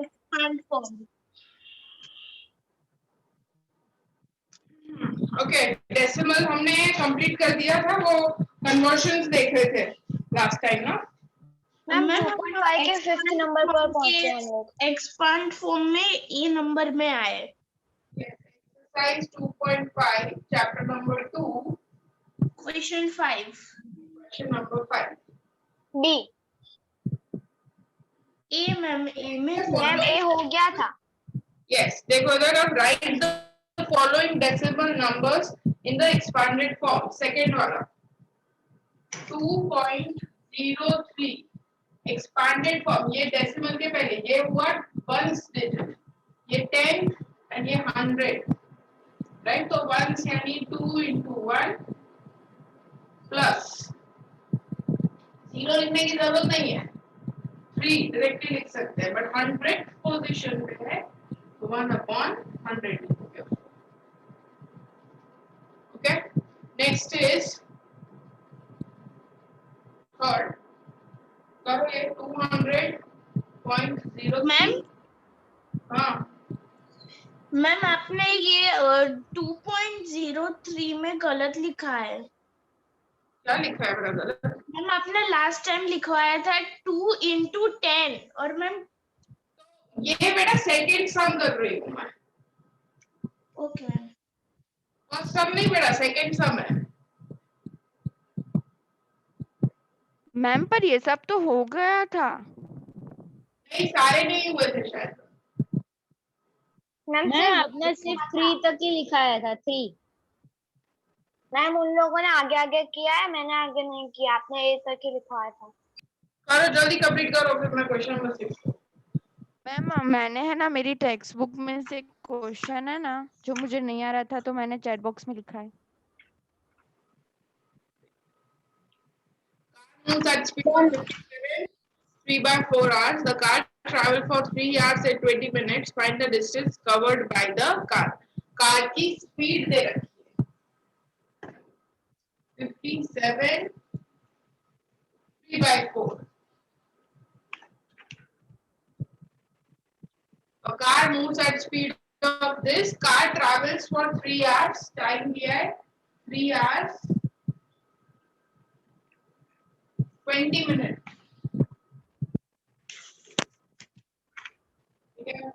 expand form. Okay, decimal हमने complete कर दिया था, वो कन्वर्जन्स देख रहे थे लास्ट टाइम ना। मैम 2.5 के 5th नंबर पर पहुंचे हम लोग। एक्सपांड फॉर्म में ए नंबर में आए। Exercise 2.5 chapter number 2 question 5 question number 5 B. A ma'am, A में मैम ए हो गया था। Yes, देखो इधर write the following decimal numbers in the expanded form. Second वाला 2.03 expanded form, ये decimal के पहले ये हुआ ones digit, ये 10 and ये 100, right? तो ones यानी 2 into 1 plus 0 लिखने की जरूरत नहीं है, 3 डायरेक्टली लिख सकते हैं, बट 100 पोजीशन पे है 1/100 लिखोगे। Okay, next is third, करो ये 200.03। मैम हाँ मैम आपने ये 2.03 में गलत लिखा है। क्या लिखा है बड़ा गलत? मैम आपने लास्ट टाइम लिखवाया था 2 into 10 और मैम ये बेटा सेकंड सम कर रही हूँ मैं। Okay ma'am. फर्स्ट सम नहीं बेटा, सेकंड सम है। मैम पर ये सब तो हो गया था। नहीं, सारे नहीं हुए थे शायद। मैम आपने सिर्फ 3 तक ही लिखाया था, 3। मैम उन लोगों ने आगे आगे किया है, मैंने आगे नहीं किया, आपने ए तक ही लिखवाया था। करो जल्दी कंप्लीट करो, फिर मैं क्वेश्चन नंबर 6। मैम मैंने है ना, मेरी टेक्स्ट बुक में से क्वेश्चन है ना जो मुझे नहीं आ रहा था, तो मैंने चैट बॉक्स में लिखा है। At speed of 57, 3/4 hours. The car traveled for 3 hours and 20 minutes. Find the distance covered by the car. Car की स्पीड दे रखी है 57, 3/4. A car moves at speed of this. Car travels for 3 hours. Time दिया है 3 hours 20 minutes.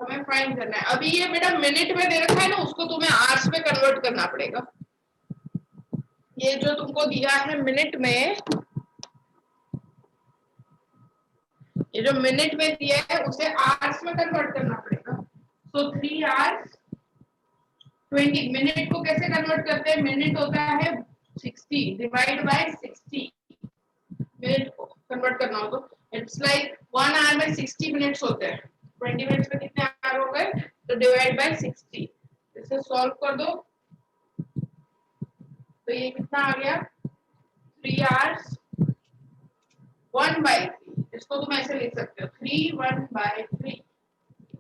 हमें find करना है। अभी ये बेटा मिनट में दे रखा है ना, उसको तुम्हें आवर्स में कन्वर्ट करना पड़ेगा। ये जो तुमको दिया है मिनट में, ये जो मिनट में दिया है उसे आवर्स में कन्वर्ट करना पड़ेगा। सो 3 hours 20 मिनट को कैसे कन्वर्ट करते हैं? मिनट होता है 60 डिवाइड बाय 60। मिनट को कन्वर्ट करना हो तो इट्स लाइक 1 आवर में 60 मिनट्स होते हैं। 20 मिनट्स में कितने आवर हो गए? तो डिवाइड बाय 60। इसे सॉल्व कर दो तो ये कितना आ गया? 3 hours 1/3। इसको तुम ऐसे लिख सकते हो 3 1/3।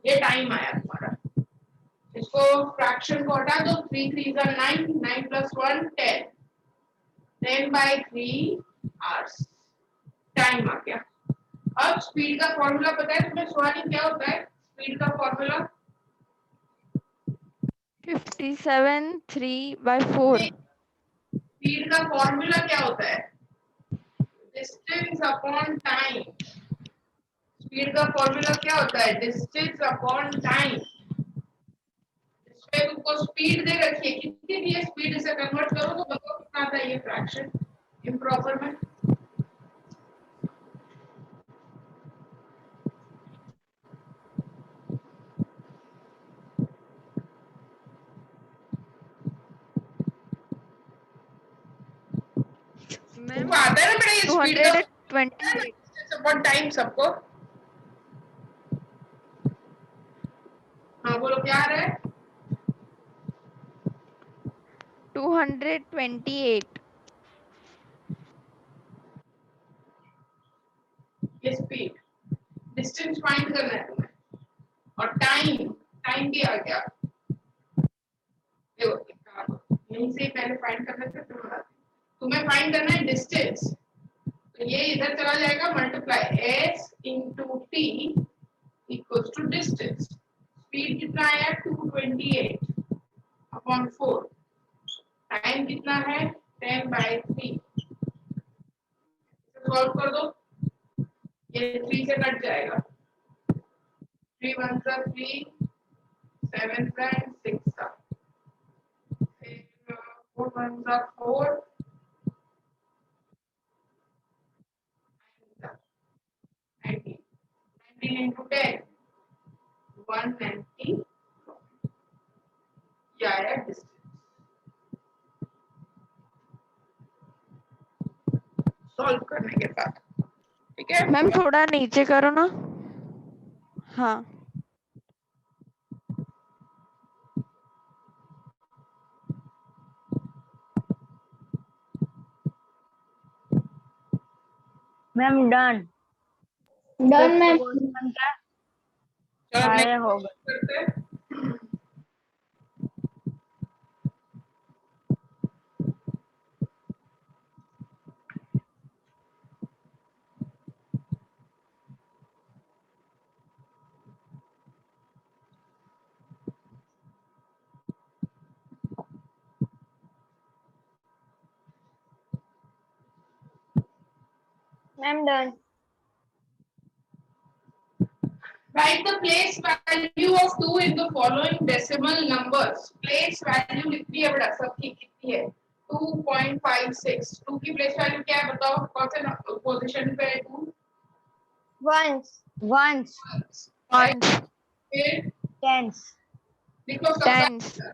ये टाइम आया तुम्हारा। इसको फ्रैक्शन को हटा दो, 3 3 are 9, 9 + 1 10, 10/3 hours टाइम आ गया। अब स्पीड का फॉर्मूला पता है तुम्हें स्वानी? क्या होता है स्पीड का फॉर्मूला? 57 3/4। स्पीड का फॉर्मूला क्या होता है? Distance upon time. स्पीड का फॉर्मूला क्या होता है? Distance upon time. इसमें तुमको स्पीड दे रखी है, कितनी दी है स्पीड, इसे कन्वर्ट करो तो बताओ कितना आता है ये फ्रैक्शन इम्प्रॉपर में। मैम तुमको आता है ना बेटा ये स्पीड का 228 अपॉन टाइम सबको? हाँ बोलो क्या आ रहा है? 228। ये स्पीड, डिस्टेंस फाइंड करना है तुम्हें, और टाइम, टाइम भी आ गया। देखो यहीं से पहले फाइंड करना था, फिर बताते। तुम्हें फाइंड करना है डिस्टेंस, तो ये इधर चला जाएगा multiply s into t equals to distance, speed कितना आया 228/4, टाइम कितना है 10/3, सॉल्व कर दो, ये 3 से कट जाएगा, 3 1 3, 7 6 फिर 4 1 4, 19 into 10, 190, क्या है डिस्टेंस। सॉल्व करने के बाद ठीक है मैम थोड़ा नीचे करो ना। हाँ ma'am done. Done ma'am. Question क्या चलो सारे नेक्स्ट हो गए। करते हैं। Ma'am done. Write the place value of 2 in the following decimal numbers. Place value लिखनी है बेटा, सबकी कितनी है 2.56। 2 की प्लेस वैल्यू क्या है बताओ, कौन से पोजीशन पे है 2? वंस वंस वंस फिर टेंस लिखो टेंस सबका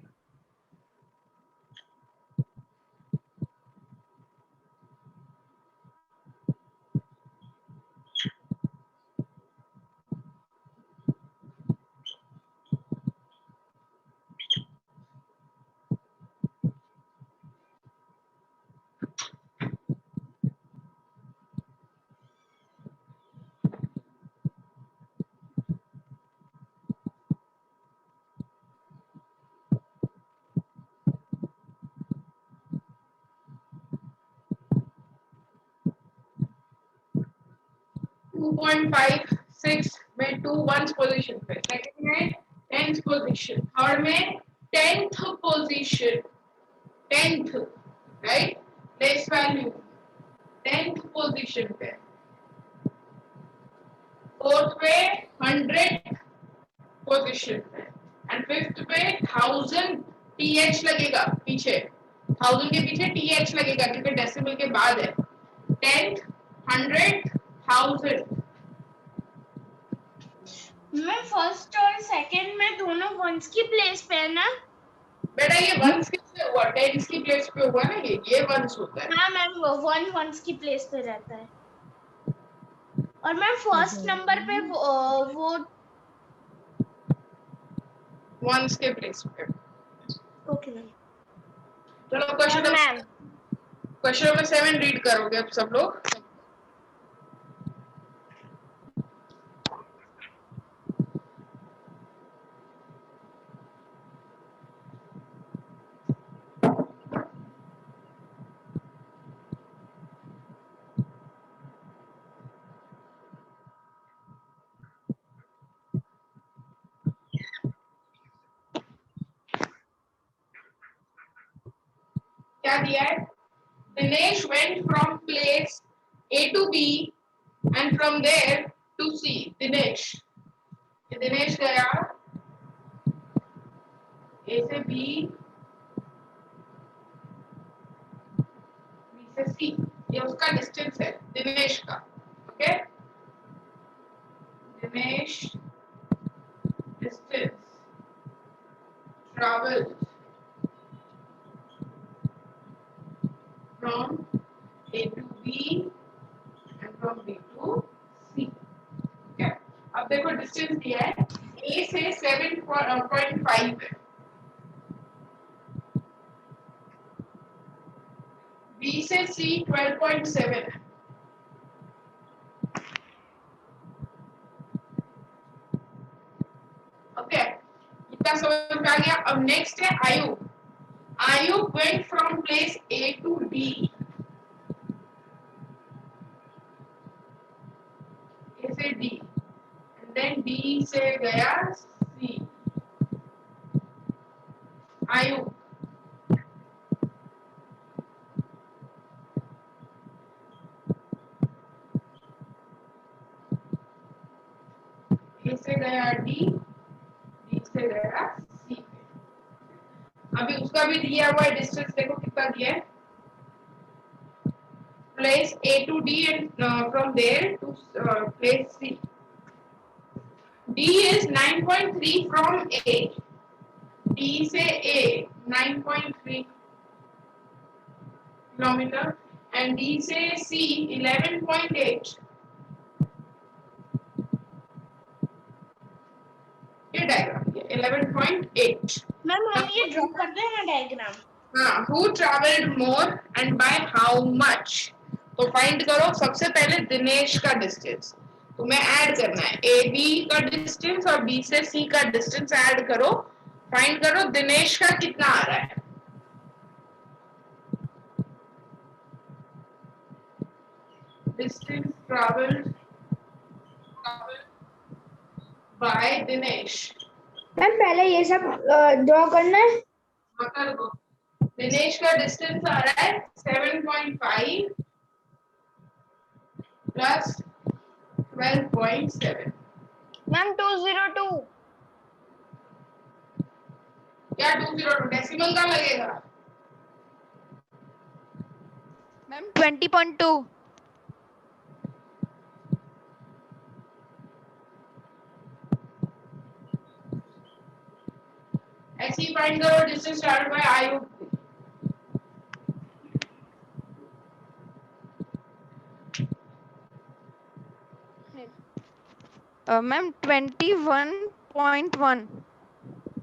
2.56 में 2 वंस पोजीशन पे, सेकंड में 10th पोजीशन, थर्ड में 10th position, 10th right, place value 10th position पे, फोर्थ पे 100th पोजीशन पे, एंड फिफ्थ पे 1000 th लगेगा पीछे, 1000 के पीछे th लगेगा क्योंकि डेसिमल के बाद है, 10th 100th 1000। मैं फर्स्ट और सेकंड में दोनों वंस की प्लेस पे है ना? बेटा ये वंस किससे हुआ, टेंस की प्लेस पे हुआ ना, ये वंस होता है। हाँ मैम, वन वंस की प्लेस पे रहता है। और मैम फर्स्ट नंबर पे वो वंस के प्लेस पे। Okay ma'am. चलो क्वेश्चन मैम नंबर 7 रीड करोगे अब सब लोग। क्या दिया है, Dinesh went from place A to B and from there to C। Dinesh गया A से B, B से C, ये उसका डिस्टेंस है दिनेश का, okay. Dinesh distance travel from A to B and from B to C, okay. अब देखो डिस्टेंस दिया है, A से 7.5 है, B से C 12.7 है, ओके। इतना समझ में आ गया। अब नेक्स्ट है Ayub. Ayub went from place A to D, A से D and then डी से गया सी। आयु ए से गया डी, डी से गया सी। अभी उसका भी दिया हुआ है डिस्टेंस, देखो कितना दिया है। Place A to D and from there to place C. D is 9.3 from A. D से A 9.3 किलोमीटर and D से C 11.8. ये डायग्राम ये 11.8. मैम हम ये ड्रॉ करते हैं ना डायग्राम। हाँ, who traveled more and by how much? तो फाइंड करो सबसे पहले दिनेश का डिस्टेंस, तुम्हें ऐड करना है ए बी का डिस्टेंस और बी से सी का डिस्टेंस ऐड करो, फाइंड करो दिनेश का कितना आ रहा है। Distance travelled bye Dinesh. Ma'am पहले ये सब ड्रॉ करना है। कर दो। दिनेश का डिस्टेंस आ रहा है 7.5 प्लस 12.7। मैम 202। क्या 202 डेसिमल का लगेगा? मैम 20.2। ऐसे ही फाइंड करो डिस्टेंस ट्रैवल्ड बाय आयु। मैम 21.1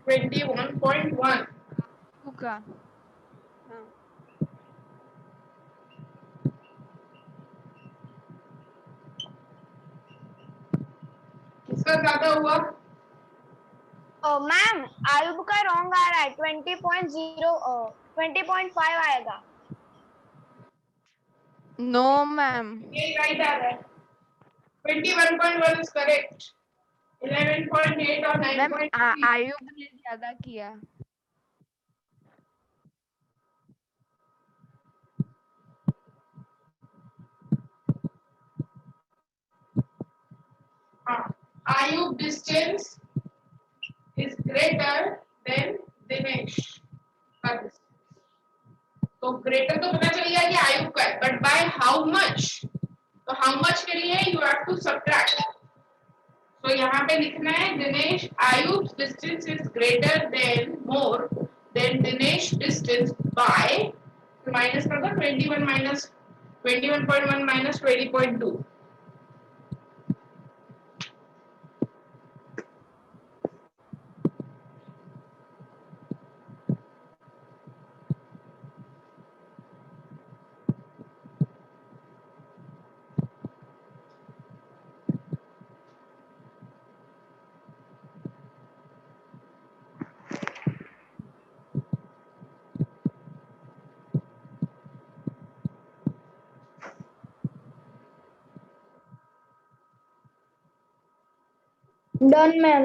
21.1 का। किसका ज्यादा हुआ? मैम आयुब का रॉन्ग आ रहा है, 20.5 आएगा। नो मैम, ये राइट आ रहा है। 21.1 इज करेक्ट। 11.8 और मैम 9.3। आयुब ने ज्यादा किया। Ayub distance is greater than Dinesh का distance। तो greater तो पता चल गया कि आयुब का है, but by how much? तो how much के लिए you have to subtract। तो यहाँ पे लिखना है Dinesh Ayub's distance is greater than more than Dinesh distance by, minus कर दो 21 minus 21.1 minus 20.2। Done ma'am.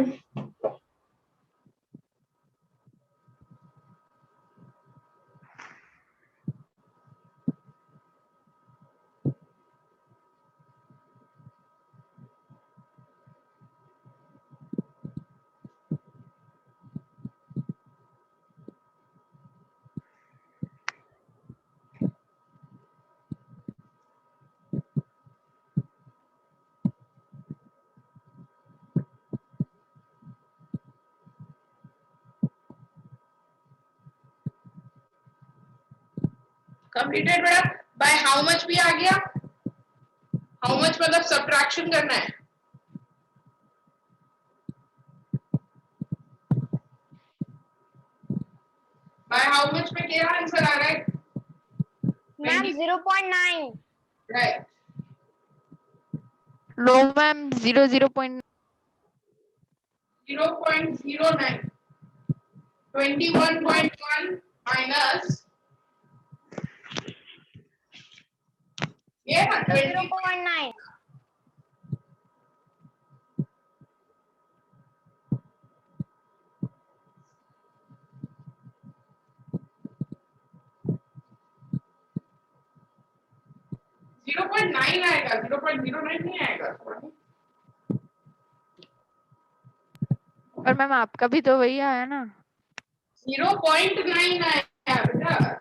Completed बेटा। बाय हाउ मच भी आ गया। हाउ मच मतलब सब्ट्रैक्शन करना है। बाय हाउ मच में क्या आंसर आ रहा है? Ma'am 0.9। Right. No ma'am 0.09। 21.1 minus ये ना 0.9। 0.9 आएगा, 0.09 नहीं आएगा। और मैम आपका भी तो वही आया ना। 0.9 आया बेटा,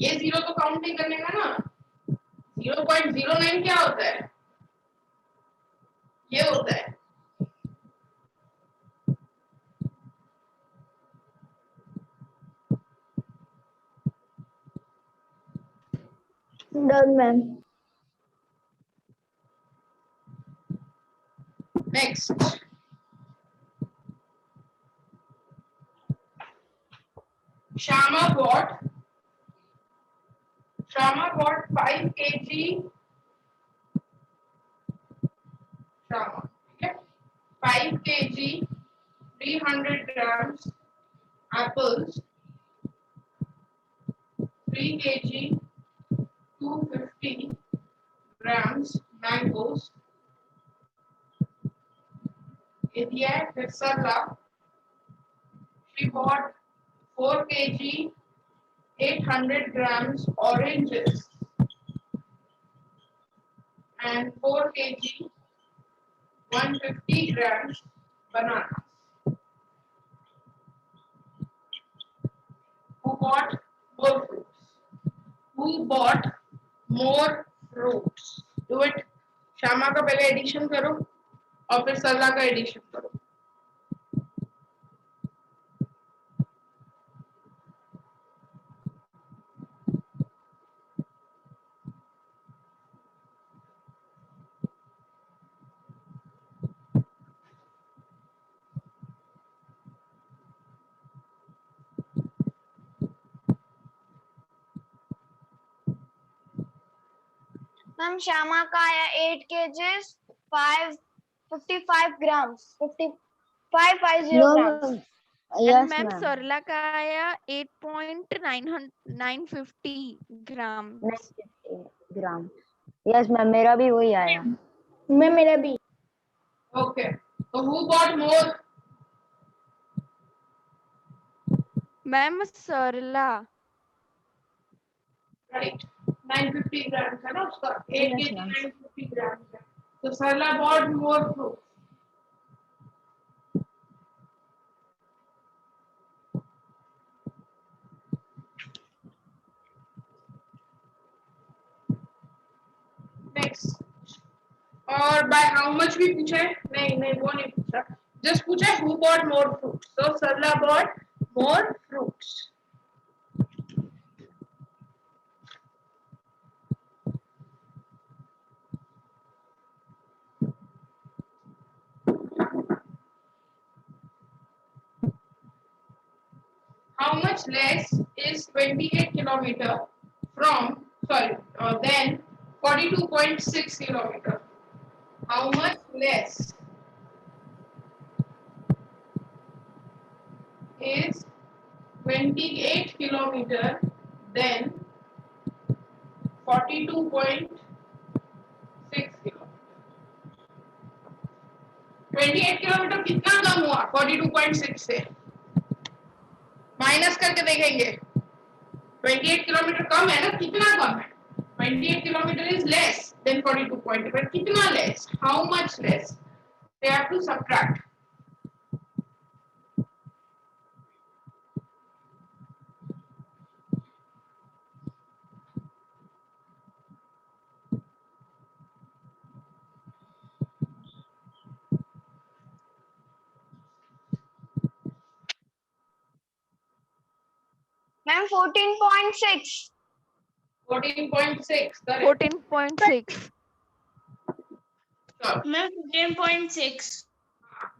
ये 0 तो काउंट नहीं करने का ना। 0.09 क्या होता है? ये होता है done ma'am. Next. Shama bought 5 kg Shama, ठीक है, 5 kg 300 grams apples, 3 kg 250 grams mangoes, ये दिया है। फिर सरला, she bought 4 kg 800 grams oranges and 4 kg 150 grams bananas. Who bought more fruits? Who bought more fruits? Do it. Shyama का पहले addition करो और फिर सरला का एडिशन करो। मैम श्यामा का आया 8 kgs 555 grams 5550 grams। And ma'am सरला का आया 8.950 ग्राम। ग्राम। यस मैम, मेरा भी वही आया। मैम मेरा भी। ओके, तो who bought more? Ma'am Sarla. Right, 950 gram है ना उसका, 8 Yes, kg ma'am. 950 ग्राम है। तो सरला बॉट मोर फ्रूट। नेक्स्ट, और बाय हाउ मच भी पूछा है? नहीं वो नहीं पूछा, जस्ट पूछा है हु बॉट मोर फ्रूट्स। तो Sarla bought more fruits. How much less is 28 kilometer from, then 42.6 kilometer? How much less is 28 kilometer than 42.6 kilometer? 28 kilometre कितना कम हुआ 42.6 से? माइनस करके देखेंगे। 28 किलोमीटर कम है ना, कितना कम है? 28 kilometer is less than 42 point, but कितना less? How much less? They have to subtract. Ma'am 14.6। 14.6, correct. 14.6। So, ma'am 15.6।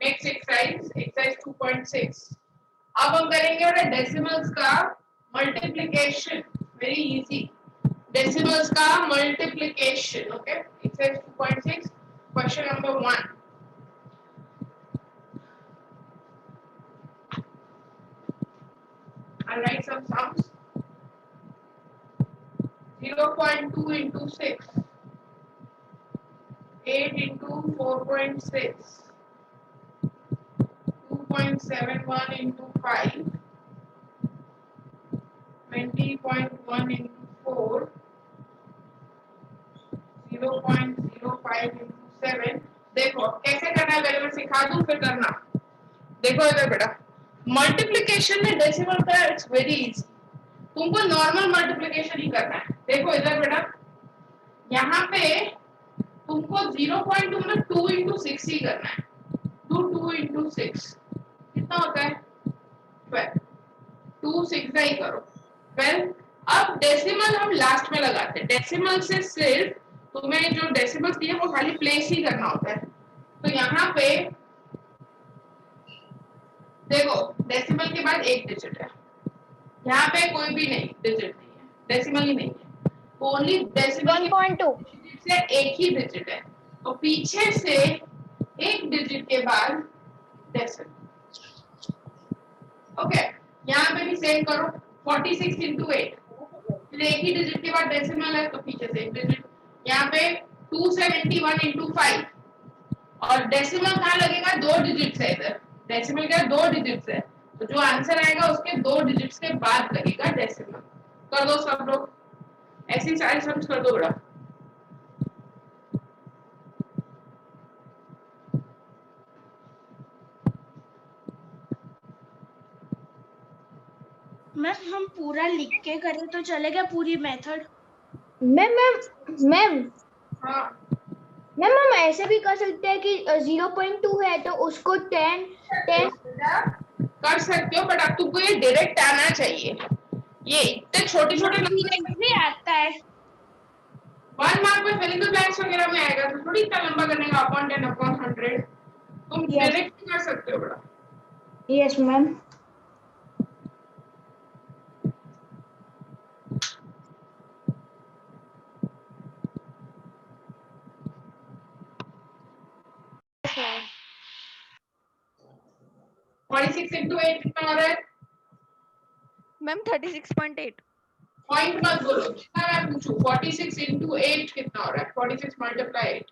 next exercise 2.6. अब हम करेंगे और डेसिमल्स का मल्टीप्लिकेशन। वेरी इजी, डेसिमल्स का multiplication. Okay, exercise 2.6, question number 1. I'll write some sums. 0.2 into 6, 8 into 4.6, 2.71 into 5, 20.1 into 4, 0.05 into 7। देखो कैसे करना है, पहले मैं सिखा दूं फिर करना। देखो इधर बेटा, मल्टीप्लिकेशन में डेसिमल का इट्स वेरी इजी, तुमको नॉर्मल मल्टीप्लिकेशन ही करना है। देखो इधर बेटा, यहाँ पे तुमको 0.2 मतलब 2 into 6 ही करना है। 2 into 6 कितना होता है 12, 2 6 ही करो 12। अब डेसिमल हम लास्ट में लगाते हैं, डेसिमल से सिर्फ तुम्हें जो डेसिमल दिए वो खाली प्लेस ही करना होता है। तो यहाँ पे देखो डेसिमल के बाद एक डिजिट है, यहाँ पे कोई भी नहीं डिजिट नहीं है, डेसिमल ही नहीं है, ओनली डेसिमल 1.2 से एक ही डिजिट है, तो पीछे से एक डिजिट के बाद डेसिमल। ओके, यहाँ पे भी सेम करो 46 into 8, फिर एक ही डिजिट के बाद डेसिमल है तो पीछे से एक डिजिट। यहाँ पे 271 into 5 और डेसिमल कहाँ लगेगा, 2 डिजिट है इधर, डेसिमल क्या 2 डिजिट है, तो जो आंसर आएगा उसके 2 डिजिट्स के बाद लगेगा डेसिमल। कर दो सब लोग, ऐसी सारी सम्स कर दो बेटा। मैम हम पूरा लिख के करें तो चलेगा पूरी मेथड? मैम हाँ हम ऐसे भी कर सकते हैं कि 0.2 है तो उसको 10 कर सकते हो, बट अब तुमको ये डायरेक्ट आना चाहिए, ये इतने छोटे छोटे नंबर भी आता है 1 मार्क में फिल इन द ब्लैंक्स वगैरह में आएगा, तो थोड़ी इतना लंबा करने का अपॉन 10 अपॉन 100 तुम डायरेक्ट कर सकते हो बेटा। Yes ma'am. है। 46 into 8 कितना हो रहा है? मैम 36.8। पॉइंट मत बोलो, जितना मैं पूछूं 46 into 8 कितना हो रहा है? 46 multiply 8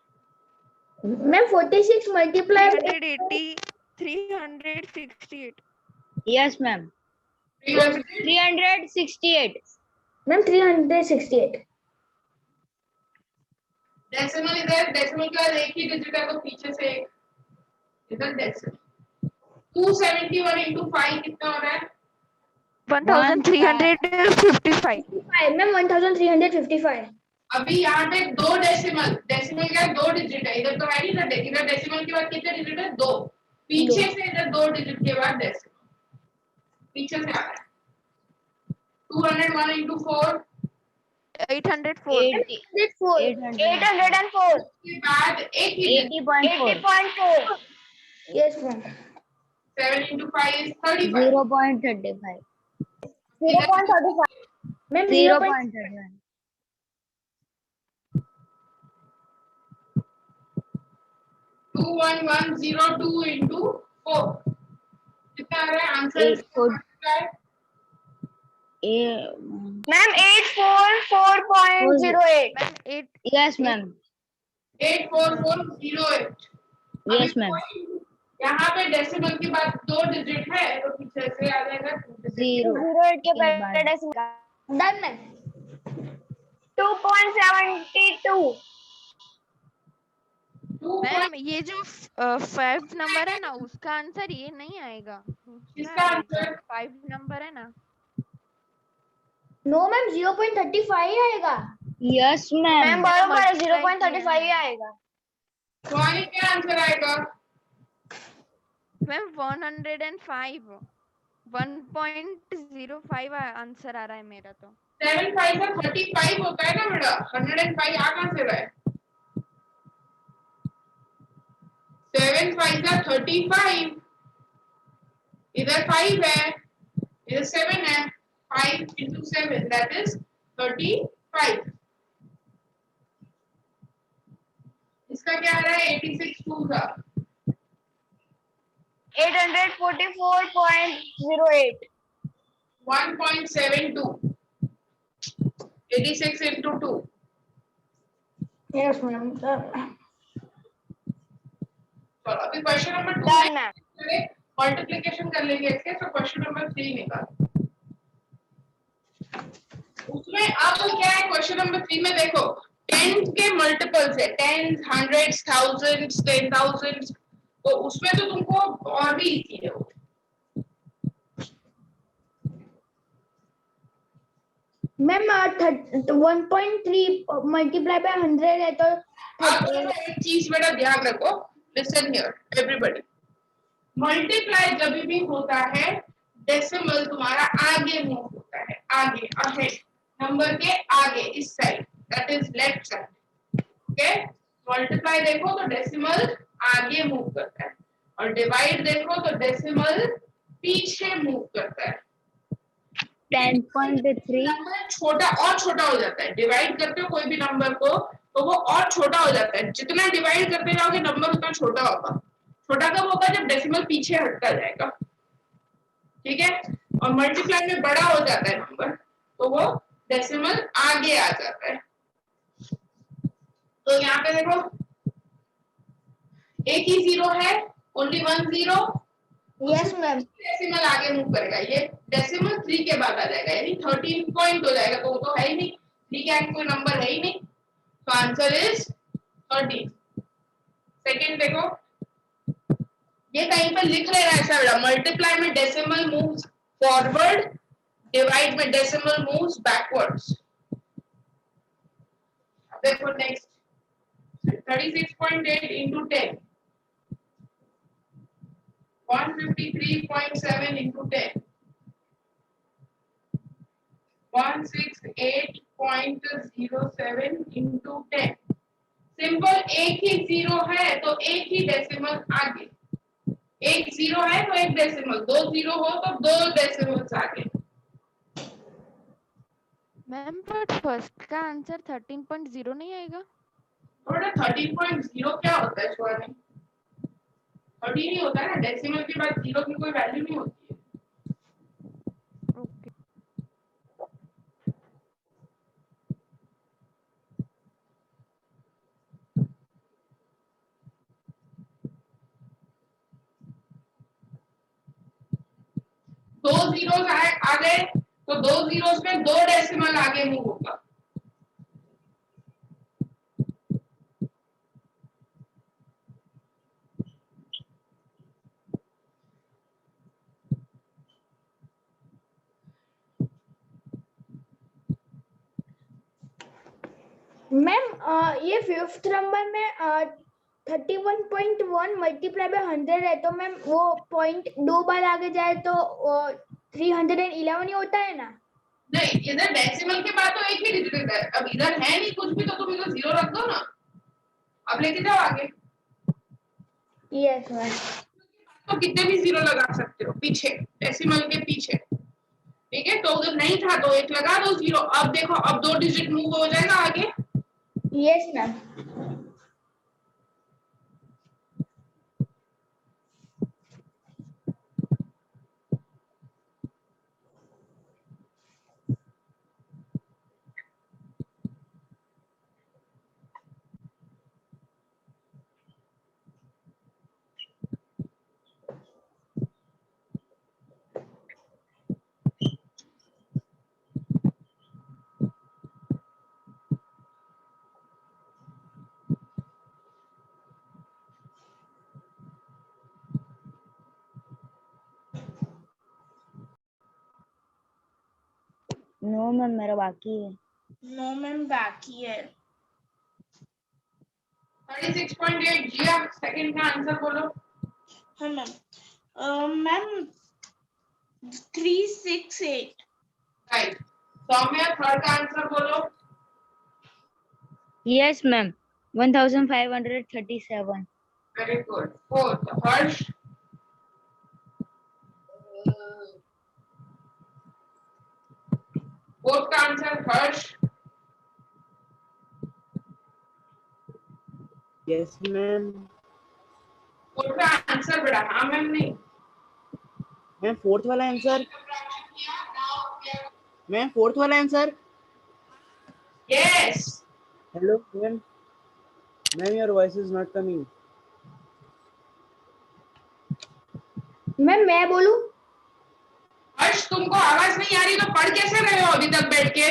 ma'am 46 multiply 368। Yes ma'am 300 368 ma'am 368 decimal इधर, डेसिमल का एक ही डिजिट है तो पीछे से एक इधर डेसिमल। 271 into 5 कितना हो रहा है? 1355। मैम 1355 अभी यहाँ पे 2 डेसिमल, डेसिमल क्या 2 डिजिट है, इधर तो है नहीं ना, इधर डेसिमल के बाद कितने डिजिट है 2, पीछे से इधर 2 डिजिट के बाद डेसिमल पीछे से आ रहा है। 201 into 4 804। 804 के बाद एक ही 80.4 yes ma'am 7 into 5 is 35 0.35 ma'am 0.35 21102 into 4 कितना आ रहा है answer? Ma'am 844.08 yes ma'am 84408 yes ma'am यहाँ पे डेसिमल के बाद 2 डिजिट है तो पीछे से आ जाएगा 08 के पहले डेसिमल डन मैम 2.72 मैम ये जो 5 नंबर है ना उसका आंसर ये नहीं आएगा। इसका आंसर 5 नंबर है ना। नो मैम 0.35 आएगा यस मैम बराबर है 0.35 ही आएगा कौन क्या आंसर आएगा? मैम 105 1.05 आंसर आ रहा है मेरा तो। 7 5 का 35 होता है ना बेटा, 105 आ कहाँ से रहा है? 7 5 का 35, इधर 5 है इधर 7 है, 5 into 7 that is 35। इसका क्या आ रहा है? 86 2 का 844.08 1.72 86 into 2 यस मैम चलो अभी question number 2 done ma'am multiplication कर लेंगे इसके, तो क्वेश्चन नंबर 3 निकाल। उसमें अब क्या है क्वेश्चन नंबर 3 में देखो टेन के मल्टीपल्स है, टेन, हंड्रेड्स, थाउजेंड्स, 10,000, तो उसमें तो तुमको और भी इजी है वो। मैम 1.3 मल्टीप्लाई बाय 100 है तो अब देखो एक चीज बेटा ध्यान रखो, लिसन हियर एवरीबॉडी, मल्टीप्लाई जब भी होता है डेसिमल तुम्हारा आगे मूव होता है, आगे, अहेड, नंबर के आगे, इस side, that is left side. Okay, multiply देखो तो डेसिमल आगे मूव करता है, और डिवाइड देखो तो डेसिमल पीछे मूव करता है। 10.3 नंबर छोटा और छोटा हो जाता है, डिवाइड करते हो कोई भी नंबर को तो वो और छोटा हो जाता है, जितना डिवाइड करते जाओगे नंबर उतना छोटा होगा। छोटा कब होगा? जब डेसिमल पीछे हटता जाएगा, ठीक है। और मल्टीप्लाई में बड़ा हो जाता है नंबर तो वो डेसिमल आगे आ जाता है। तो यहाँ पे देखो एक ही जीरो है, only one zero, yes ma'am, decimal आगे मूव करेगा, ये डेसिमल 3 के बाद आ जाएगा, यानी 13 पॉइंट हो जाएगा, तो वो तो है ही नहीं, 3 के आगे कोई नंबर है ही नहीं, तो आंसर इज 13। सेकंड देखो, ये कहीं पर लिख लेना ऐसा बेटा, मल्टीप्लाई में डेसिमल मूव्स फॉरवर्ड, डिवाइड में डेसिमल मूव्स बैकवर्ड्स। देखो next 36.8 into 10, 153.7 into 10, 168.07 into 10। Simple, एक ही जीरो है तो एक ही डेसिमल आगे, एक जीरो है तो एक डेसिमल, दो जीरो हो तो दो डेसिमल्स आगे। मैम बट फर्स्ट का आंसर 13.0 नहीं आएगा? थोड़ा 13.0 क्या होता है शिवानी? 13 ही होता है ना, डेसिमल के बाद जीरो की कोई वैल्यू नहीं होती है। ओके। दो जीरोस आ गए तो दो जीरोस में दो डेसिमल आगे मूव होगा। मैम ये फिफ्थ नंबर में 31.1 मल्टीप्लाई बाय 100 है तो मैम वो पॉइंट दो बार आगे जाए तो 311 ही होता है ना? नहीं, इधर डेसिमल के बाद तो एक ही डिजिट है, अब इधर है नहीं कुछ भी तो तुम इधर जीरो रख दो ना, अब लेके जाओ आगे। यस मैम, तो कितने भी जीरो लगा सकते हो पीछे, डेसिमल के पीछे, ठीक है। तो उधर नहीं था तो एक लगा दो जीरो, अब देखो अब दो डिजिट मूव हो जाएगा आगे। Yes ma'am. नो मैम, मेरा बाकी है। नो मैम, बाकी है। 36.8 जिया, सेकंड का आंसर बोलो। हाँ ma'am, ma'am 368। Right. Saumya third का आंसर बोलो। Yes ma'am, 1537। Very good. Fourth Harsh. Fourth का answer Harsh. Yes ma'am. Fourth का आंसर बेटा, हाँ मैम नहीं। मैम फोर्थ वाला आंसर, मैम फोर्थ वाला answer. Yes. Hello ma'am, ma'am your voice is not coming. Ma'am मैं बोलूं? हर्ष तुमको आवाज नहीं आ रही तो पढ़ कैसे रहे हो अभी तक बैठ के?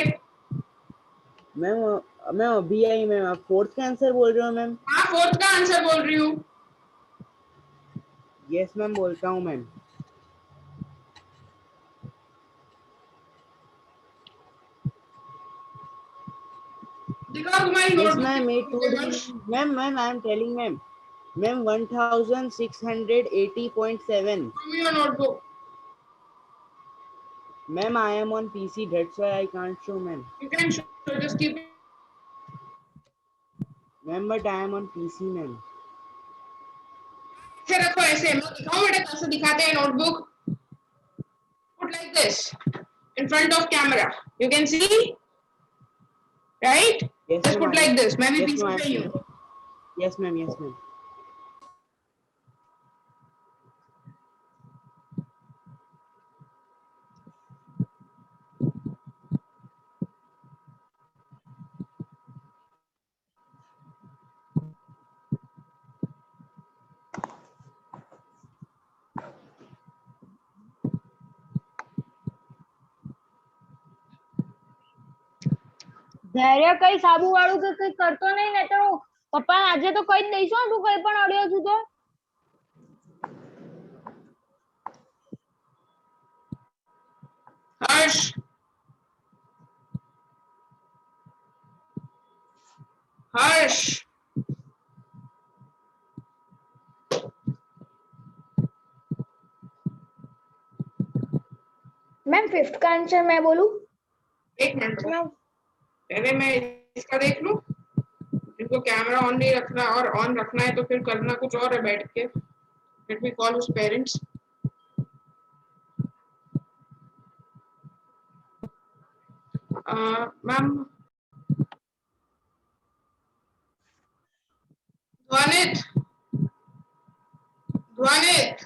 मैम मैम अभी आई मैम, आप फोर्थ का आंसर बोल रहे हो मैम? हाँ, फोर्थ का आंसर बोल रही हूँ। यस मैम, बोलता हूँ मैम। दिखाओ तुम्हारी यस नोटबुक मैम, की 8 ma'am I am telling ma'am 1680.7. Your notebook. Ma'am, I am on PC. That's why I can't show, ma'am. You can show, just keep Ma'am, but I am on PC, ma'am. ऐसे रखो, ऐसे मैं दिखाऊं बेटा कैसे दिखाते हैं notebook. Put like this in front of camera, you can see, right? Yes, Just ma'am. put like this, मैं भी Yes, पीछे ma'am. पे ही हूँ। Yes, ma'am. Yes, ma'am. ધૈર્ય કઈ સાબુ વાળું કે કઈ કરતો નહીં ને તો પપ્પા આજે તો કઈ જ દઈશું તું કઈ પણ અડ્યો છું તો हर्ष, हर्ष, मैम फिफ्थ का आंसर मैं बोलूं? एक मिनट पहले मैं इसका देख लूं। इनको कैमरा ऑन नहीं रखना और ऑन रखना है तो फिर करना कुछ और है बैठ के। Let me call his parents. Ma'am Dhvanit, Dhvanit,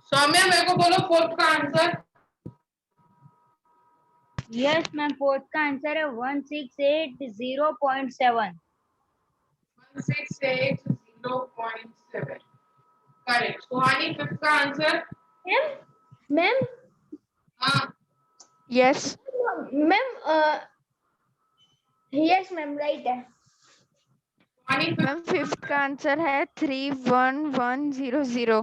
Saumya मेरे को बोलो फोर्थ का आंसर। यस मैम फोर्थ का आंसर है 1680.7 1680.7 करेक्ट। सुहानी फिफ्थ का आंसर। मैम मैम हाँ yes ma'am yes ma'am right है। सुहानी मैम फिफ्थ का आंसर है 31100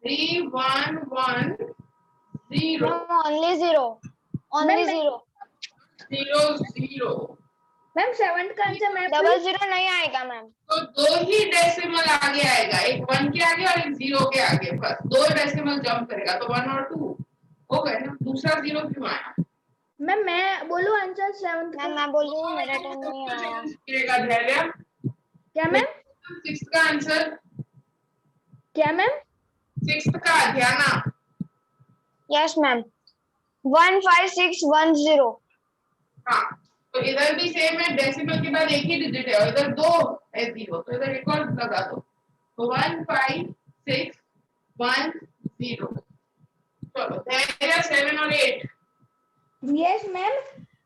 3110 only zero only Ma'am, zero 00। Ma'am seventh का आंसर मैं डबल जीरो नहीं आएगा मैम तो दो ही डेसिमल आगे आएगा, एक 1 के आगे और एक 0 के आगे, बस दो डेसिमल जंप करेगा तो 1 और 2 हो गए ना। दूसरा 0 क्यों आया? मैम मैं बोलूं आंसर सेवंथ का? मैं बोल रही हूँ मेरा टाइम नहीं आया गिरेगा धैर्य। क्या मैम? सिक्स्थ का आंसर। क्या मैम? सिक्स्थ का ध्याना। यस मैम 15610 हाँ तो इधर भी सेम है, डेसिमल के बाद एक ही डिजिट है और इधर दो है 0, तो इधर एक और लगा दो तो 15610। चलो धैर्य 7 और 8। Yes ma'am.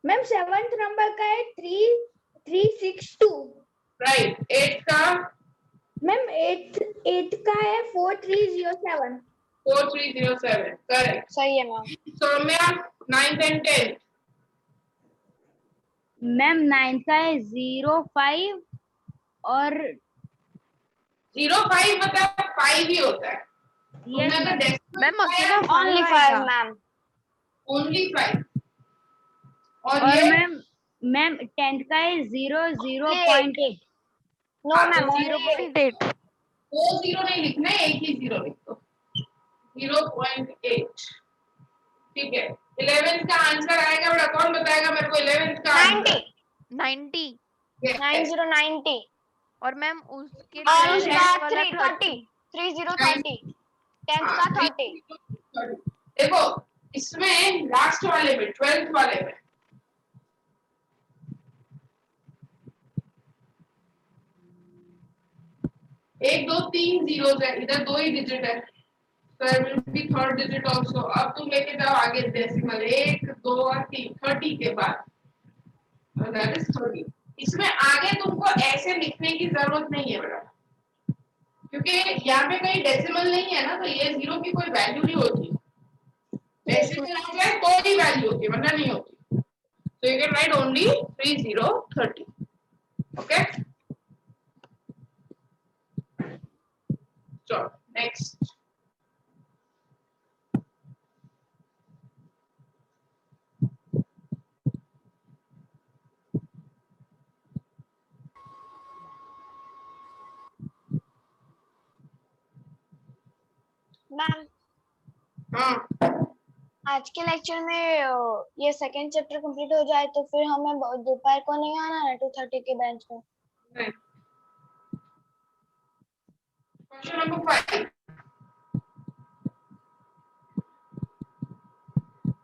Ma'am seventh number का है 3362। राइट। 8 का मैम 8 का है 4307। 4307 करेक्ट। सही है ma'am Saumya 9th and 10th। Ma'am 9 का है 05 और 05 मतलब 5 ही होता है। यस मैम अकेला ओनली 5 आएगा। मैम ओनली 5 और और ये मैम 10th का है 0.8 नो मैम 0.8 दो 0 नहीं लिखना है, एक ही 0 लिख दो 0.8। ठीक है। 11th का आंसर आएगा बेटा, कौन बताएगा मेरे को 11th का आंसर? 90 Yes. 9090 और मैम उसके और लिए उसका वाला 30 3030 10th का 30 देखो इसमें लास्ट वाले में 12th वाले में एक दो तीन जीरोस है, इधर दो ही डिजिट है, so there will be third digit also। अब तुम लेके जाओ आगे डेसिमल 1 2 और 3 30 के बाद, that is 30। इसमें आगे तुमको ऐसे लिखने की जरूरत नहीं है बेटा, क्योंकि यहाँ पे कहीं डेसिमल नहीं है ना, तो ये 0 की कोई वैल्यू नहीं होती। डेसिमल आ जाए तो ही वैल्यू होती है, वरना नहीं होती। So you can write only 3030. Okay. So next. Ma'am हाँ, आज के लेक्चर में ये सेकंड चैप्टर कंप्लीट हो जाए तो फिर हमें दोपहर को नहीं आना है 2:30 के बेंच में। नहीं। Question number 5.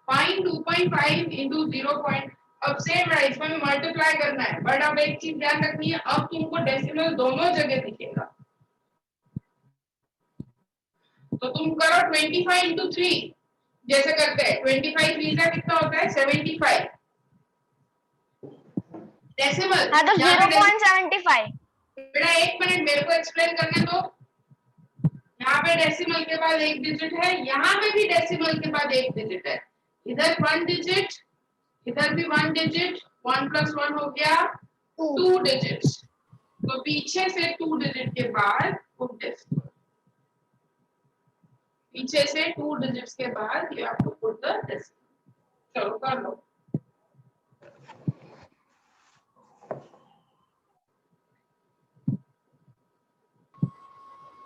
Find 2.5 into 0. अब सेम है, इसमें भी मल्टीप्लाई करना है, बट अब एक चीज ध्यान रखनी है, अब तुमको डेसिमल दोनों जगह दिखेगा। तो तुम करो 25 into 3 जैसे करते हैं। 25 3 का कितना होता है? 75। डेसिमल हाँ तो 0.75। बेटा एक मिनट मेरे को एक्सप्लेन करने दो। यहाँ पे डेसिमल के बाद एक डिजिट है, यहाँ पे भी डेसिमल के बाद एक डिजिट है। इधर 1 डिजिट, इधर भी 1 डिजिट, 1 + 1 हो गया 2 डिजिट्स। तो पीछे से 2 डिजिट के बाद पुट डेसिमल, पीछे से 2 डिजिट्स के बाद ये आपको पुट द डेसिमल। चलो कर लो।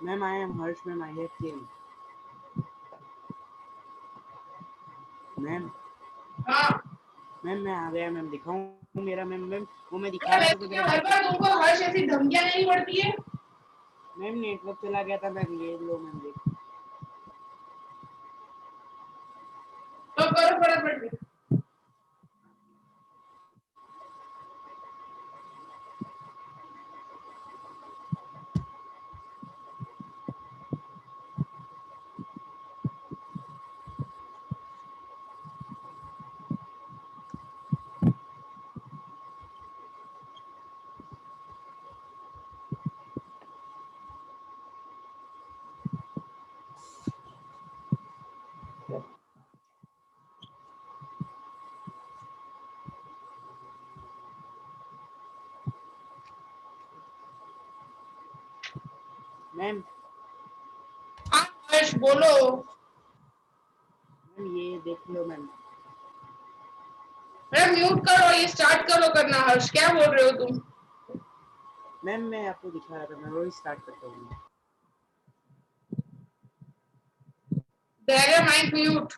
Ma'am, I am Harsh, ma'am. I have came. Ma'am हाँ मैम मैं आ गया मैम, दिखाऊं मेरा मैम? मैम वो मैं दिखा रहा था तो मेरा हर बार तुमको हर्ष ऐसी धमकियां नहीं पड़ती है। मैम नेटवर्क चला गया था मैम, ये लो मैम देख। तो करो फटाफट। मैम हाँ हर्ष बोलो। मैम ये देख लो मैम। मैम म्यूट करो, ये स्टार्ट करो करना। हर्ष क्या बोल रहे हो तुम? मैम मैं आपको दिखा रहा था, मैं वही स्टार्ट करता हूँ। Dhairya mike mute.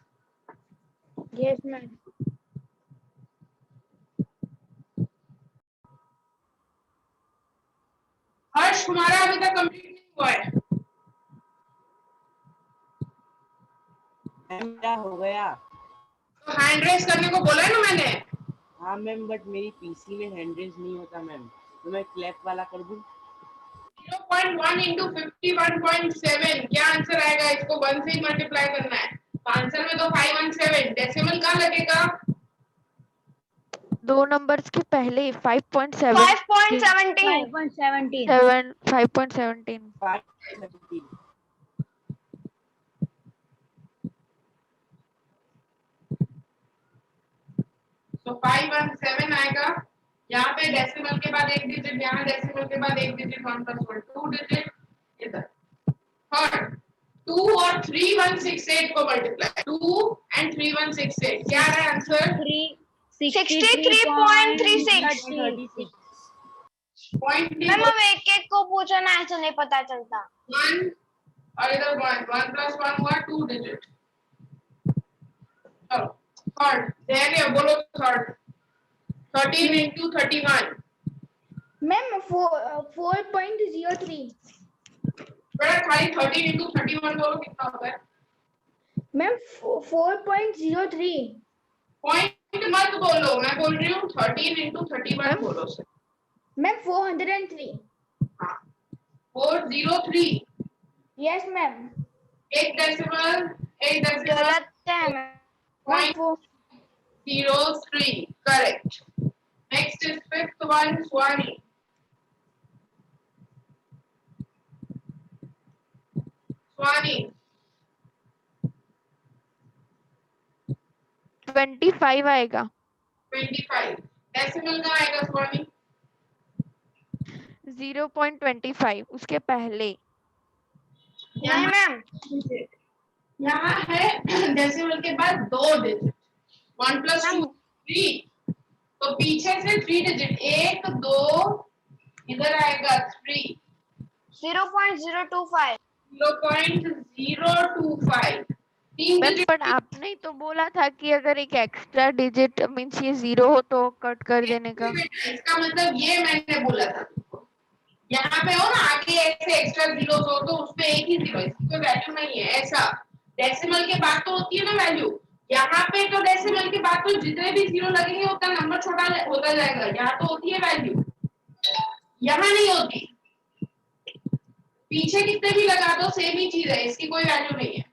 Yes ma'am. Harsh तुम्हारा अभी तक कंप्लीट नहीं हुआ है। मैम क्या हो गया? तो हैंड रेस करने को बोला है ना मैंने। हाँ मैम, बट मेरी पीसी में हैंड रेज नहीं होता मैम, तो मैं क्लैप वाला कर दूं? 0.1 into 51.7 क्या आंसर आएगा? इसको 1 से ही मल्टीप्लाई करना है। तो आंसर में तो 517 डेसिमल कहाँ लगेगा? 2 नंबर्स के पहले 5.7 5.17 5.17 517। तो 517 आएगा। यहाँ पे डेसिमल के बाद एक डिजिट, यहाँ डेसिमल के बाद एक डिजिट, 1 + 1 2 डिजिट इधर। थर्ड 2 और 3168 को मल्टीप्लाई, 2 and 3168 क्या है आंसर? 63.36। पॉइंट मैम अब एक एक को पूछो ना, ऐसे नहीं पता चलता। 1 और इधर 1 + 1 हुआ 2 डिजिट। चलो थर्ड धैर्य बोलो। Third 13 into 31 ma'am 4.03। बेटा खाली 13 into 31 बोलो कितना होता है? मैम 4.03। पॉइंट मत बोलो, मैं बोल रही हूँ 13 into 31 बोलो से। मैम 403। हाँ 403। Yes ma'am. एक डेसिमल गलत है ma'am. 0.03 correct. Next is fifth one, Swani. Swani 25 आएगा। 25 डेसिमल का आएगा स्वामी 0.25 उसके पहले। नहीं मैम, यहाँ है डेसिमल के बाद 2 डिजिट 1 + 2 3 तो पीछे से 3 डिजिट 1 2 इधर आएगा 3 0.025। 0.025 3 मैम डिजिट पर आपने ही तो बोला था कि अगर एक एक्स्ट्रा डिजिट मीन्स ये 0 हो तो कट कर देने का। इसका मतलब ये मैंने बोला था तुमको यहाँ पे हो ना आगे ऐसे एक्स्ट्रा जीरो हो तो उसमें एक ही जीरो इसकी कोई वैल्यू नहीं है ऐसा डेसिमल के बाद तो होती है ना वैल्यू यहाँ पे तो डेसिमल के बाद तो जितने भी जीरो लगेंगे उतना नंबर छोटा होता जाएगा यहाँ तो होती है वैल्यू यहाँ नहीं होती पीछे कितने भी लगा दो सेम ही चीज है इसकी कोई वैल्यू नहीं है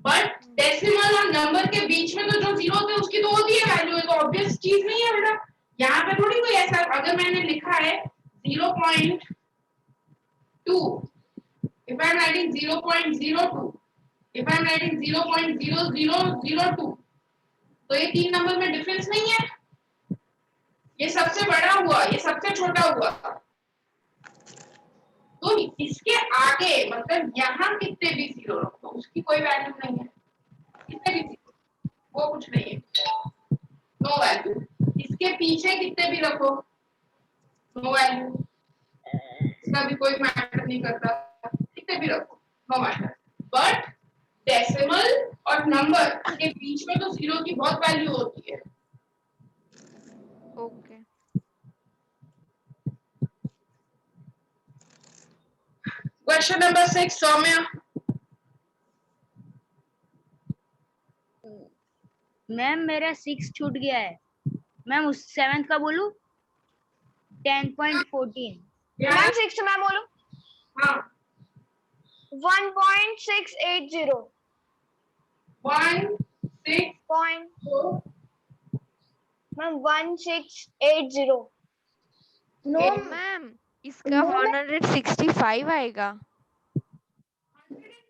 बट डेसिमल और नंबर के बीच में तो जो जीरो होते हैं उसकी तो होती है वैल्यू है तो ऑब्वियस चीज नहीं है बेटा यहाँ पे थोड़ी कोई ऐसा अगर मैंने लिखा है 0.2 if I am writing 0.02 if I am writing 0.0002 तो ये 3 नंबर में डिफरेंस नहीं है ये सबसे बड़ा हुआ ये सबसे छोटा हुआ तो इसके आगे मतलब यहाँ कितने भी जीरो रखो उसकी कोई वैल्यू नहीं है कितने भी जीरो वो कुछ नहीं है नो वैल्यू इसके पीछे कितने भी रखो नो वैल्यू इसका भी कोई मैटर नहीं करता कितने भी रखो नो मैटर बट डेसिमल और नंबर के बीच में तो जीरो की बहुत वैल्यू होती है okay. Question number 6 Saumya ma'am मेरा 6 छूट गया है मैम उस 7th का बोलूं 10.14 मैम 6 मैं बोलूं हाँ 1.680 1 6 पॉइंट 4 मैम 1680 नो मैम इसका 165 आएगा।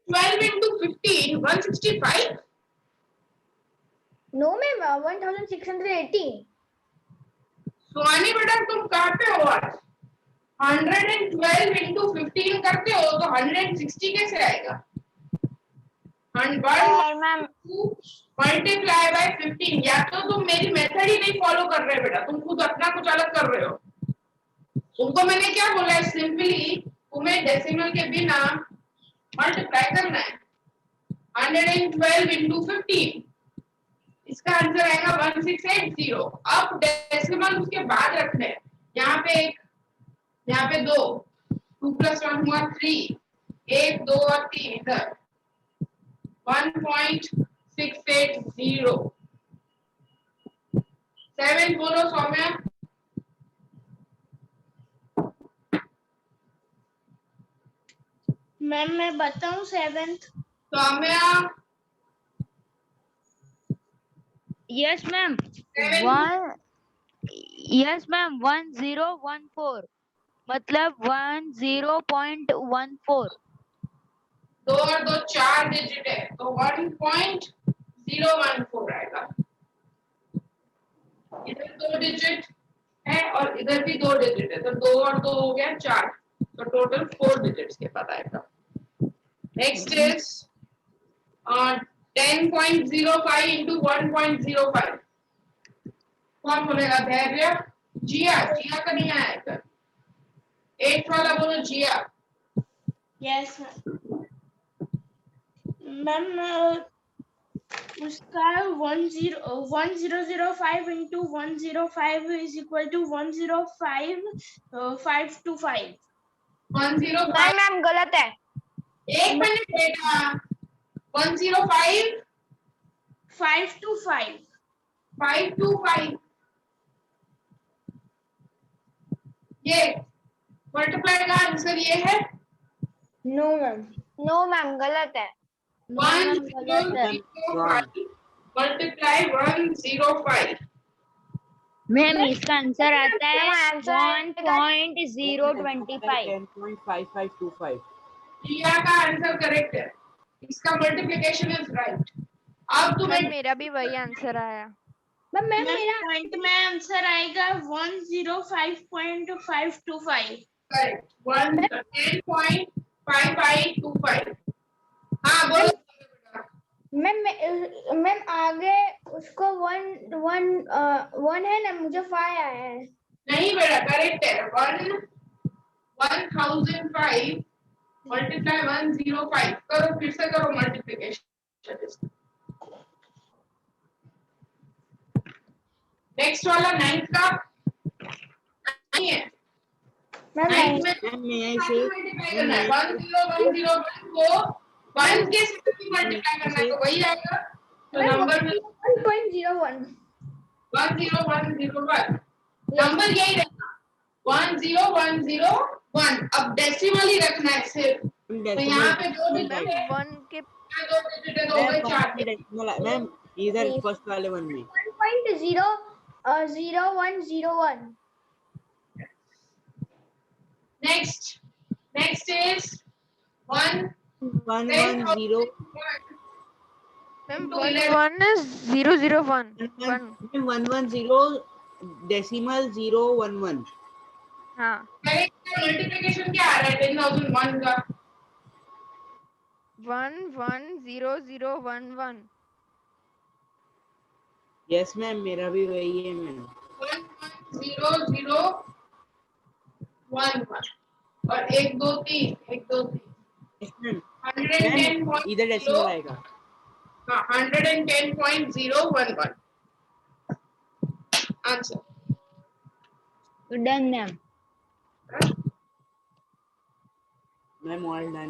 12 into 15 165 नो मैम 1680 सुहानी बेटा तुम कहाँ पे हो आज 112 into 15 करते हो तो 160 कैसे आएगा 1 मैम मल्टीप्लाई बाय 15 या तो तुम मेरी मेथड ही नहीं फॉलो कर रहे बेटा तुम खुद अपना कुछ अलग कर रहे हो तुमको मैंने क्या बोला है सिंपली तुम्हें डेसिमल के बिना मल्टीप्लाई करना है 112 into 15 इसका आंसर आएगा 1680 अब डेसिमल उसके बाद रखने हैं यहाँ पे 2 2 + 1 हुआ 3 1 2 और 3 इधर 1.680 7 बोलो सौम्या मैम मैं बताऊं 7th सौम्या यस मैम 7 1014 मतलब 10.14 2 और 2 4 डिजिट है तो 1.014 आएगा इधर 2 डिजिट है और इधर भी 2 डिजिट है तो 2 और 2 हो गया 4 तो टोटल 4 डिजिट्स के बाद आएगा नेक्स्ट इज 10.05 into 1.05 कौन बोलेगा धैर्य जिया का नहीं आया इधर 8 वाला बोलो जिया यस मैम उसका 1005 into 105 is equal to 105 525 105 ma'am गलत है एक मिनट बेटा 105 525 525 ये मल्टीप्लाई का आंसर ये है नो मैम गलत है 105 मल्टीप्लाई 105 मैम इसका आंसर आता है आंसर 1.025 10.5525 जिया का आंसर करेक्ट है इसका मल्टीप्लिकेशन इज राइट। अब मैम तुम्हें मेरा भी वही आंसर आया। मैम पॉइंट में आंसर आएगा 105.525। करेक्ट 10.5525। हाँ बोलो मैम आगे उसको वन है ना, मुझे 5 आया है। नहीं बेटा, करेक्ट है 1005 मल्टीप्लाई 105। करो फिर से करो मल्टीप्लिकेशन। नेक्स्ट वाला 9th का नहीं है। मैम 9th में मैम मैं ऐसे मल्टीप्लाई करना है 10101 को 1 के साथ मल्टीप्लाई करना है तो वही आएगा। तो नंबर में 1.01 10101 नंबर यही रहना 10101। अब डेसिमल ही रखना है सिर्फ। तो यहाँ पे दो डिजिट मैम है, 1 के यहाँ दो डिजिट है तो हो गए 4। मैम इधर फर्स्ट वाले वन में 1.00101। Next is 110 ma'am into 1 is 001 1। 110 decimal 011। हाँ मल्टीप्लिकेशन क्या आ रहा है 10,001 का? 110011। यस मैम मेरा भी वही है मैम। 11001 और 1 2 3 1 2 3 यस मैम 110. इधर डेसिमल आएगा। हाँ 110.011 answer. Done ma'am. Ma'am all done.